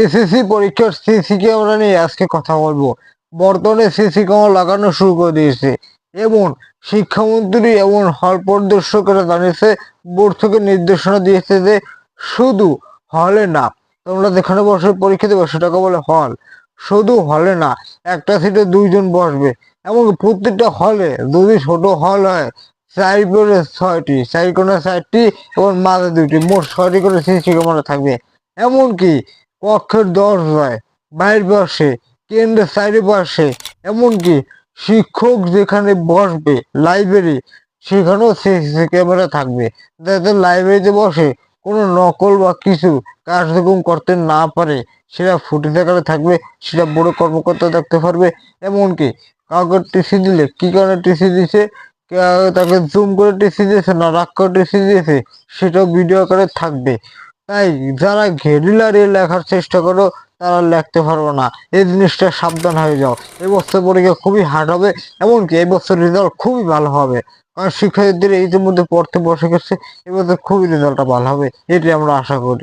SSC পরীক্ষার CC camera নিয়ে আজকে কথা বলবো। বর্তমানে সিসি ক্যামেরা লাগানো শুরু করে দিয়েছে এবং শিক্ষামন্ত্রী এবং হল পরিদর্শকেরা জানিয়েছে, বোর্ড থেকে নির্দেশনা দিয়েছে যে শুধু হলে না, তোমরা যেখানে বসে পরীক্ষা দেবে সেটাকে বলে হল, শুধু হলে না, একটা সিটে দুইজন বসবে। এবং প্রত্যেকটা হলে যদি ছোট হল হয়, চার করে ছয়টি, চার কোণে চারটি এবং মাঝে দুইটি, মোট ছয়টি করে সিসি ক্যামেরা থাকবে। এমনকি কক্ষের দরজায়, বাইরের পাশে, কেন্দ্রের চারিপাশে, এমনকি শিক্ষক যেখানে বসবে লাইব্রেরি, সেখানেও সিসি ক্যামেরা থাকবে, যাতে লাইব্রেরিতে বসে কোনো নকল বা কিছু কার্যক্রম করতে না পারে, সেটা ফুটেজ আকারে থাকবে, সেটা বড় কর্মকর্তা দেখতে পারবে। এমনকি কাউকে টিসি দিলে কি কারণে টিসি দিছে, তাকে জুম করে টিসি দিয়েছে না রাগ করে টিসি দিয়েছে, সেটাও ভিডিও আকারে থাকবে। তাই যারা গেরিলারে লেখার চেষ্টা করো তারা লিখতে পারবো না, এই জিনিসটা সাবধান হয়ে যাও। এই বছর পরীক্ষা খুবই হার্ড হবে, এমনকি এই বছর রেজাল্ট খুবই ভালো হবে, কারণ শিক্ষার্থীরা ইতিমধ্যে পড়তে বসে গেছে। এবছর খুবই রেজাল্টটা ভালো হবে, এটি আমরা আশা করি।